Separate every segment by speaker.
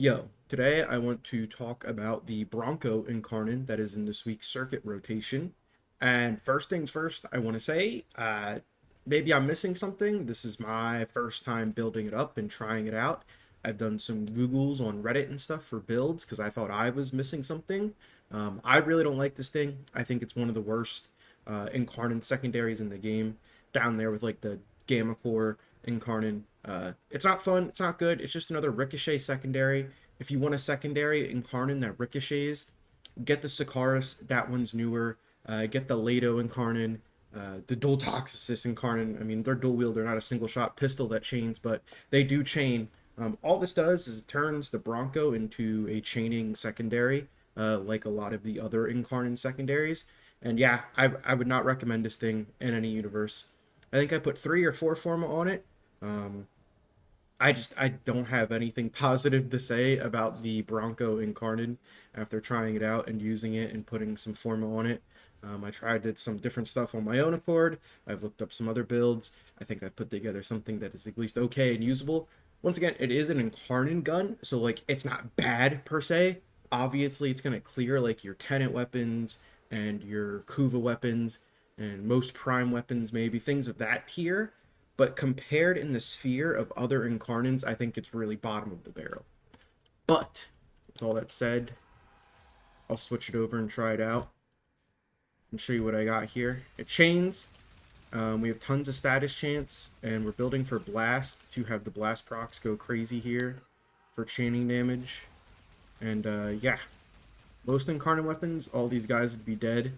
Speaker 1: Yo, today I want to talk about the Bronco Incarnon that is in this week's circuit rotation. And first things first, I want to say maybe I'm missing something. This is my first time building it up and trying it out. I've done some Googles on Reddit and stuff for builds because I thought I was missing something. I really don't like this thing. I think it's one of the worst Incarnon secondaries in the game, down there with like the Gamma Core Incarnon. It's not fun. It's not good. It's just another Ricochet secondary. If you want a secondary Incarnon that ricochets, get the Sakaris. That one's newer. Get the Lado Incarnon. The dual Toxicist Incarnon. I mean, they're dual wield. They're not a single shot pistol that chains, but they do chain. All this does is it turns the Bronco into a chaining secondary, like a lot of the other Incarnon secondaries. And yeah, I would not recommend this thing in any universe. I think I put 3 or 4 forma on it. Um, I don't have anything positive to say about the Bronco Incarnon after trying it out and using it and putting some forma on it. I tried did some different stuff on my own accord. I've looked up some other builds. I think I've put together something that is at least okay and usable. Once again, it is an Incarnon gun, so like it's not bad per se. Obviously, it's gonna clear like your Tenet weapons and your Kuva weapons and most prime weapons, maybe things of that tier, but compared in the sphere of other Incarnons, I think it's really bottom of the barrel. But with all that said, I'll switch it over and try it out and show you what I got here. It chains. We have tons of status chance, and we're building for blast to have the blast procs go crazy here for chaining damage. And yeah, most Incarnate weapons, all these guys would be dead.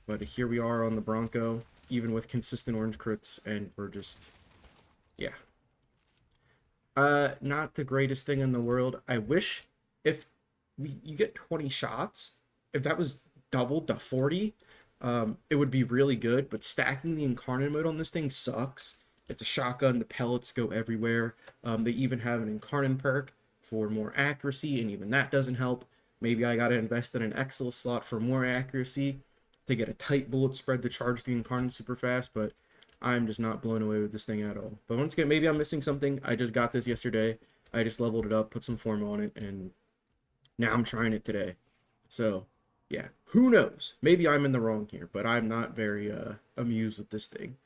Speaker 1: But here we are on the Bronco, even with consistent orange crits, and we're just, yeah. Not the greatest thing in the world. I wish if you get 20 shots, if that was doubled to 40, it would be really good. But stacking the Incarnate mode on this thing sucks. It's a shotgun. The pellets go everywhere. They even have an Incarnon perk for more accuracy, and even that doesn't help. Maybe I gotta invest in an Excel slot for more accuracy to get a tight bullet spread to charge the Incarnon super fast, but I'm just not blown away with this thing at all. But once again, maybe I'm missing something. I just got this yesterday. I just leveled it up, put some form on it, and now I'm trying it today. So, yeah, who knows? Maybe I'm in the wrong here, but I'm not very amused with this thing.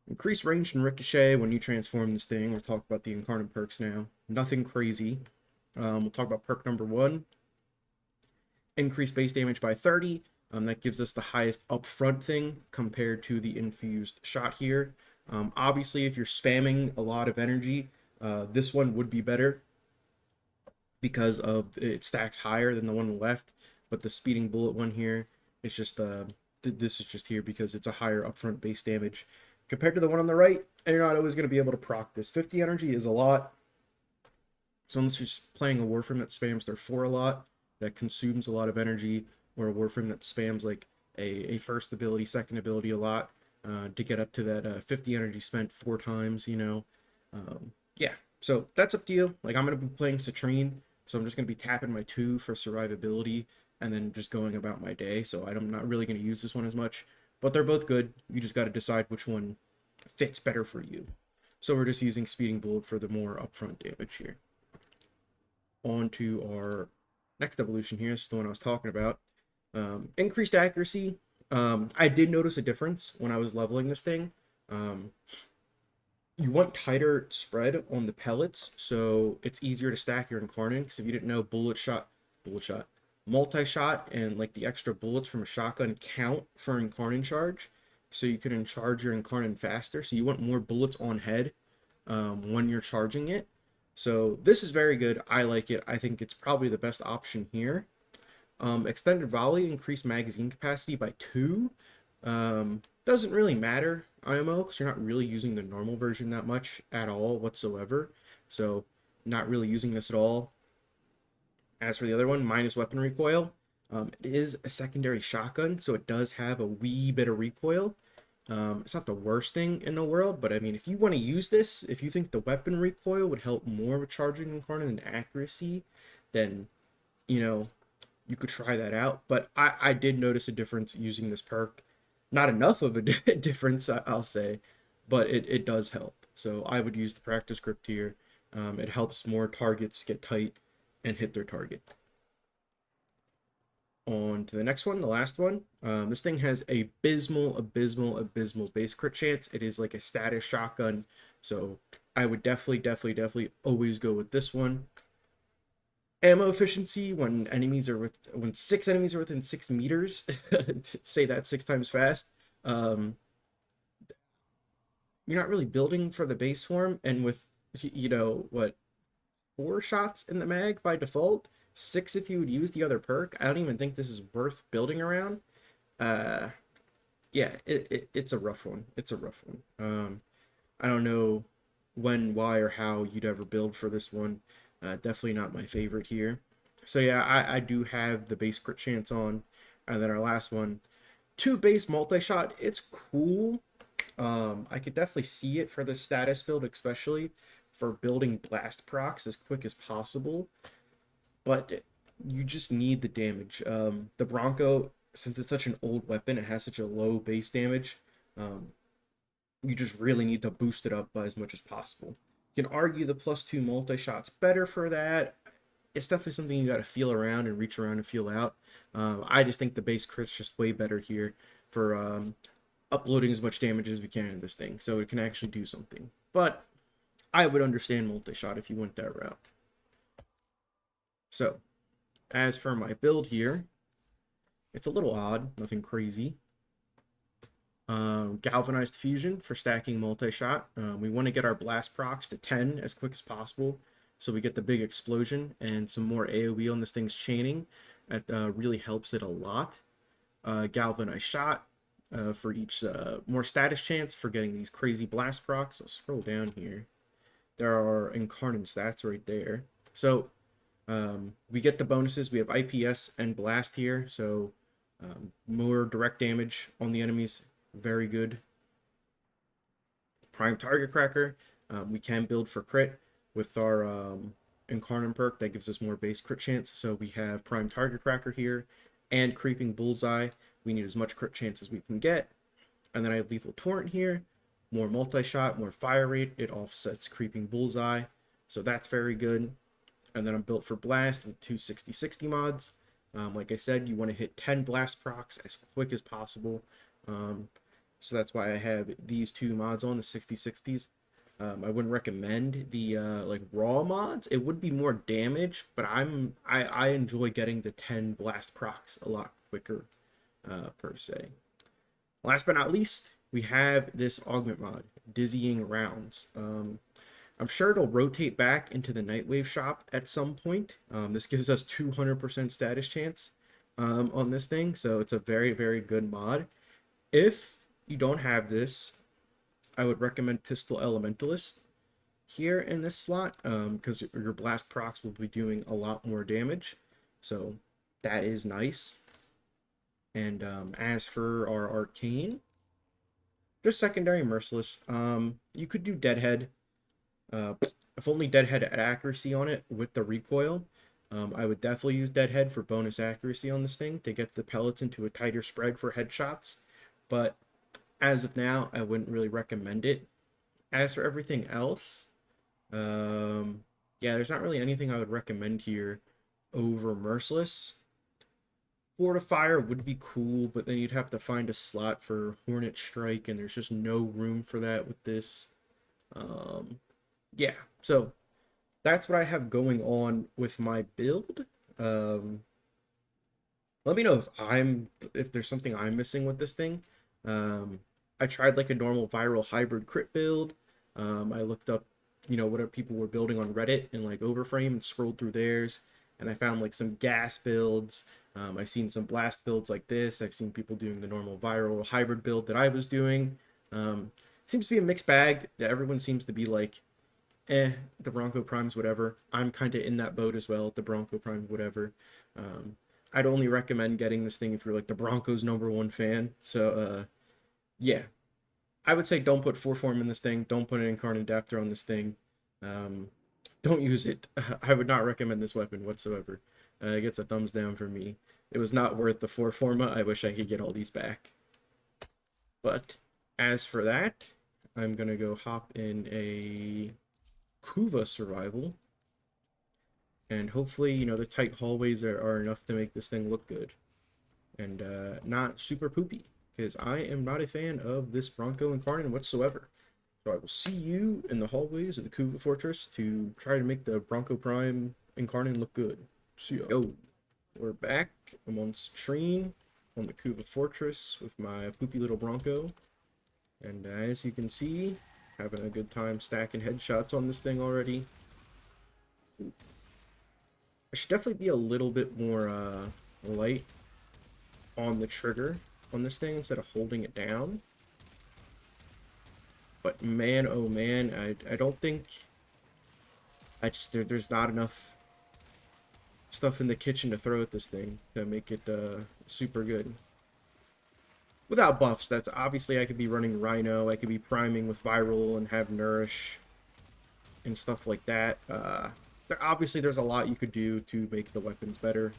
Speaker 1: Increase range and ricochet when you transform this thing. We'll talk about the Incarnon perks now. Nothing crazy. We'll talk about perk number 1. Increase base damage by 30. That gives us the highest upfront thing compared to the infused shot here. Obviously, if you're spamming a lot of energy, this one would be better because of it stacks higher than the one on the left. But the speeding bullet one here is just this is just here because it's a higher upfront base damage compared to the one on the right. And you're not always going to be able to proc this. 50 energy is a lot. So unless you're just playing a Warframe that spams their 4 a lot, that consumes a lot of energy, or a Warframe that spams like a first ability, second ability a lot, to get up to that 50 energy spent 4 times, you know. Yeah, so that's up to you. Like, I'm going to be playing Citrine, so I'm just going to be tapping my 2 for survivability and then just going about my day. So I'm not really going to use this one as much, but they're both good. You just got to decide which one fits better for you. So we're just using Speeding Bullet for the more upfront damage here. On to our next evolution here. This is the one I was talking about. Increased accuracy. I did notice a difference when I was leveling this thing. You want tighter spread on the pellets, so it's easier to stack your Incarnon. Because if you didn't know, multi-shot, and like the extra bullets from a shotgun count for Incarnon charge, so you can charge your Incarnon faster. So you want more bullets on head when you're charging it. So this is very good. I like it. I think it's probably the best option here. Extended volley, increased magazine capacity by 2. Doesn't really matter, IMO, because you're not really using the normal version that much at all whatsoever. So not really using this at all. As for the other one, minus weapon recoil. It is a secondary shotgun, so it does have a wee bit of recoil. It's not the worst thing in the world, but I mean, if you want to use this, if you think the weapon recoil would help more with charging Incarnon than accuracy, then, you know, you could try that out. But I did notice a difference using this perk. Not enough of a difference, I'll say, but it does help. So I would use the practice grip here. It helps more targets get tight. and hit their target. On to the next one, the last one. This thing has a abysmal base crit chance. It is like a status shotgun, so I would definitely always go with this one. Ammo efficiency when 6 enemies are within 6 meters. Say that 6 times fast. Um, you're not really building for the base form, and with what 4 shots in the mag by default, 6 if you would use the other perk. I don't even think this is worth building around. Uh, yeah, it's a rough one. It's a rough one. I don't know when, why, or how you'd ever build for this one. Definitely not my favorite here. So yeah, I do have the base crit chance on. And then our last one, 2 base multi-shot. It's cool. I could definitely see it for the status build, especially for building blast procs as quick as possible. But you just need the damage. The Bronco, since it's such an old weapon, it has such a low base damage. Um, you just really need to boost it up by as much as possible. You can argue the +2 multi shot's better for that. It's definitely something you got to feel around and reach around and feel out. I just think the base crit's just way better here for uploading as much damage as we can in this thing, so it can actually do something. But I would understand multi shot if you went that route. So, as for my build here, it's a little odd, nothing crazy. Galvanized fusion for stacking multi-shot. We want to get our blast procs to 10 as quick as possible, so we get the big explosion and some more AoE on this thing's chaining. That really helps it a lot. Galvanized shot for each more status chance for getting these crazy blast procs. I'll scroll down here. There are Incarnon stats right there. So we get the bonuses. We have IPS and blast here, so more direct damage on the enemies. Very good. Prime target cracker. We can build for crit with our Incarnon perk that gives us more base crit chance. So we have prime target cracker here and creeping bullseye. We need as much crit chance as we can get. And then I have lethal torrent here. More multi-shot, more fire rate. It offsets creeping bullseye. So that's very good. And then I'm built for blast with 2 60/60 mods. Like I said, you want to hit 10 blast procs as quick as possible. So that's why I have these 2 mods on the 60/60s. I wouldn't recommend the like raw mods. It would be more damage, but I enjoy getting the 10 blast procs a lot quicker per se. Last but not least, we have this augment mod, Dizzying Rounds. I'm sure it'll rotate back into the Nightwave shop at some point. This gives us 200% status chance on this thing, so it's a very good mod. If you don't have this, I would recommend Pistol Elementalist here in this slot, because your blast procs will be doing a lot more damage, so that is nice. And as for our arcane, just secondary merciless. You could do Deadhead. If only Deadhead had accuracy on it with the recoil. I would definitely use Deadhead for bonus accuracy on this thing to get the pellets into a tighter spread for headshots. But as of now, I wouldn't really recommend it. As for everything else, yeah, there's not really anything I would recommend here over Merciless. Fortifier would be cool, but then you'd have to find a slot for Hornet Strike, and there's just no room for that with this. Yeah, so that's what I have going on with my build. Let me know if there's something I'm missing with this thing. I tried like a normal viral hybrid crit build. I looked up, what people were building on Reddit and like Overframe and scrolled through theirs, and I found like some gas builds. I've seen some blast builds like this. I've seen people doing the normal viral hybrid build that I was doing. Seems to be a mixed bag. Everyone seems to be like, the Bronco Primes, whatever. I'm kind of in that boat as well, the Bronco Prime, whatever. I'd only recommend getting this thing if you're like the Broncos #1 fan. So, yeah, I would say don't put 4 form in this thing. Don't put an Incarnate Adapter on this thing. Um, don't use it. I would not recommend this weapon whatsoever. It gets a thumbs down for me. It was not worth the 4 forma. I wish I could get all these back. But as for that, I'm gonna go hop in a Kuva survival. And hopefully, you know, the tight hallways are enough to make this thing look good and not super poopy, because I am not a fan of this Bronco Incarnon whatsoever. So I will see you in the hallways of the Kuva Fortress to try to make the Bronco Prime Incarnon look good. See ya. Yo, we're back. I'm on Citrine on the Kuva Fortress with my poopy little Bronco. And as you can see, having a good time stacking headshots on this thing already. I should definitely be a little bit more light on the trigger on this thing instead of holding it down. But man, oh man, I don't think there's not enough stuff in the kitchen to throw at this thing to make it super good. Without buffs, that's obviously I could be running Rhino, I could be priming with Viral and have Nourish and stuff like that. Obviously there's a lot you could do to make the weapons better.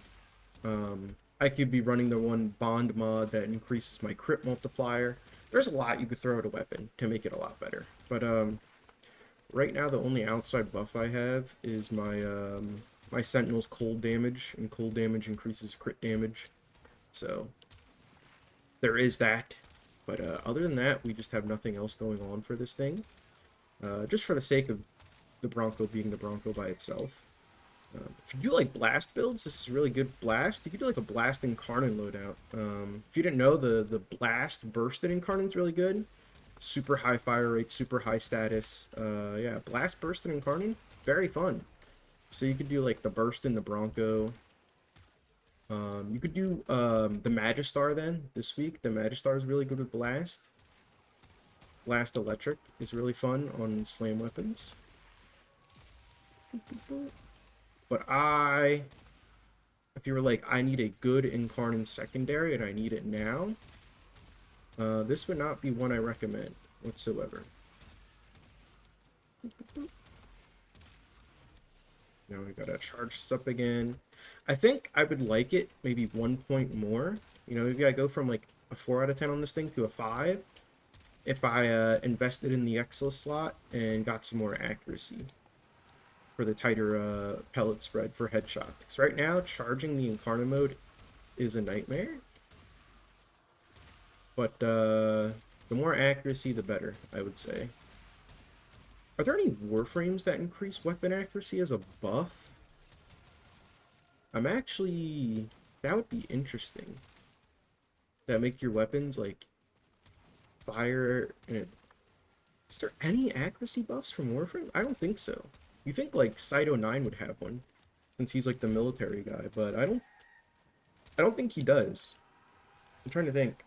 Speaker 1: I could be running the one Bond mod that increases my crit multiplier. There's a lot you could throw at a weapon to make it a lot better. But right now the only outside buff I have is my my Sentinel's cold damage, and cold damage increases crit damage. So there is that. But other than that, we just have nothing else going on for this thing. Just for the sake of the Bronco being the Bronco by itself. If you do like blast builds, this is really good blast. You could do like a blast Incarnon loadout. If you didn't know, the blast bursted Incarnon is really good. Super high fire rate, super high status. Yeah, blast bursted Incarnon, very fun. So you could do like the burst in the Bronco. You could do the Magistar then this week. The Magistar is really good with blast. Blast electric is really fun on slam weapons. But if you were like, I need a good Incarnon secondary and I need it now, this would not be one I recommend whatsoever. Now we gotta charge this up again. I think I would like it maybe 1 point more. You know, maybe I go from like a 4 out of 10 on this thing to a 5 if I invested in the Exilus slot and got some more accuracy for the tighter pellet spread for headshots. Because right now, charging the Incarnon mode is a nightmare. But the more accuracy, the better, I would say. Are there any Warframes that increase weapon accuracy as a buff? I'm actually... That would be interesting. That make your weapons, like, fire... And is there any accuracy buffs from Warframe? I don't think so. You think like Cyto 9 would have one, since he's like the military guy, but I don't think he does. I'm trying to think.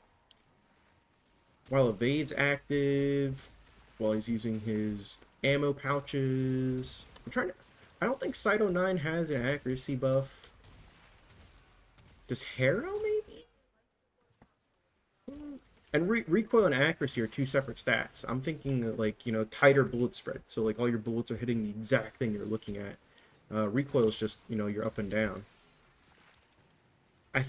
Speaker 1: While Evade's active, while he's using his ammo pouches. I don't think Cyto 9 has an accuracy buff. Does Harrow maybe? And recoil and accuracy are two separate stats. I'm thinking that, like, you know, tighter bullet spread. So, like, all your bullets are hitting the exact thing you're looking at. Recoil is just, you know, you're up and down. I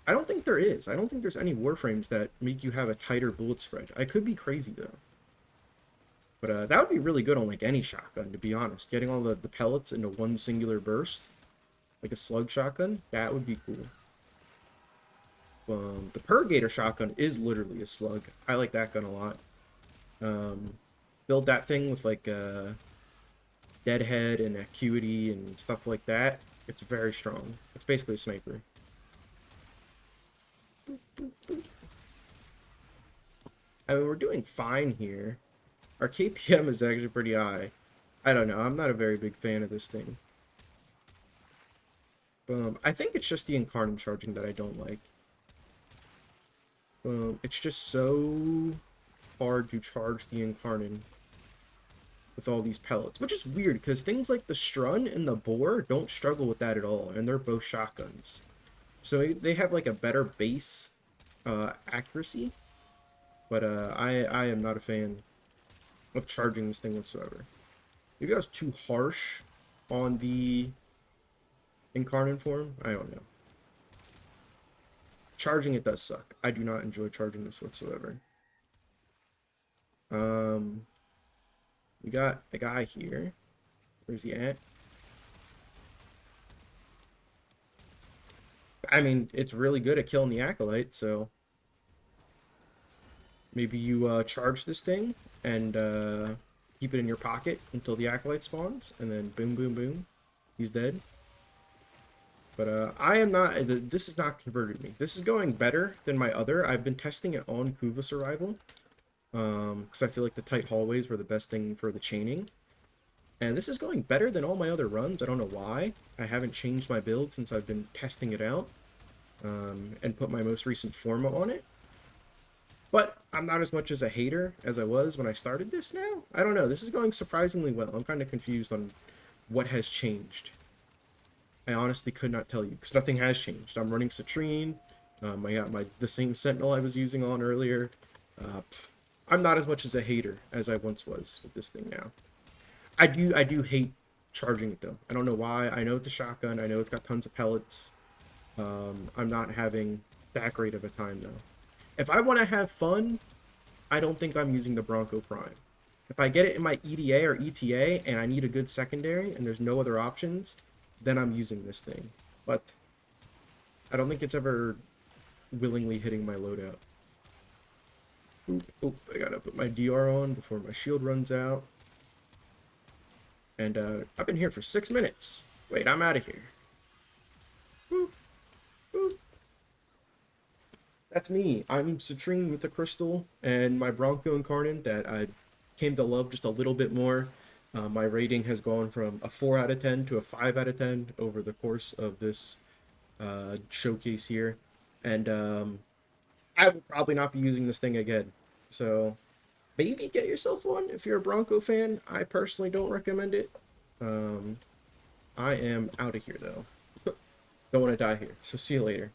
Speaker 1: don't think there is. I don't think there's any Warframes that make you have a tighter bullet spread. I could be crazy, though. But that would be really good on, like, any shotgun, to be honest. Getting all the pellets into one singular burst, like a slug shotgun, that would be cool. The Purgator shotgun is literally a slug. I like that gun a lot. Build that thing with like deadhead and acuity and stuff like that. It's very strong. It's basically a sniper. I mean, we're doing fine here. Our KPM is actually pretty high. I don't know. I'm not a very big fan of this thing. I think it's just the Incarnon charging that I don't like. It's just so hard to charge the Incarnon with all these pellets, which is weird because things like the Strun and the Boar don't struggle with that at all, and they're both shotguns. So they have like a better base accuracy, but I am not a fan of charging this thing whatsoever. Maybe I was too harsh on the Incarnon form. I don't know. Charging it does suck. I do not enjoy charging this whatsoever. We got a guy here. Where's he at? I mean, it's really good at killing the Acolyte, so maybe you charge this thing and keep it in your pocket until the Acolyte spawns, and then boom, boom, boom, he's dead. But I am not, this has not converted me. This is going better than my other. I've been testing it on Kuvas Arrival, because I feel like the tight hallways were the best thing for the chaining. And this is going better than all my other runs. I don't know why. I haven't changed my build since I've been testing it out, and put my most recent forma on it. But I'm not as much as a hater as I was when I started this now. I don't know. This is going surprisingly well. I'm kind of confused on what has changed. I honestly could not tell you because nothing has changed. I'm running Citrine. I got the same Sentinel I was using on earlier. I'm not as much as a hater as I once was with this thing now. I do hate charging it though. I don't know why. I know it's a shotgun. I know it's got tons of pellets. I'm not having that great of a time though. If I want to have fun, I don't think I'm using the Bronco Prime. If I get it in my EDA or ETA and I need a good secondary and there's no other options, then I'm using this thing. But I don't think it's ever willingly hitting my loadout. Oop, I gotta put my DR on before my shield runs out. And I've been here for 6 minutes. Wait, I'm out of here. Boop, boop. That's me. I'm Citrine with the crystal and my Bronco Incarnon that I came to love just a little bit more. My rating has gone from a 4 out of 10 to a 5 out of 10 over the course of this showcase here. And I will probably not be using this thing again. So maybe get yourself one if you're a Bronco fan. I personally don't recommend it. I am out of here though. Don't want to die here. So see you later.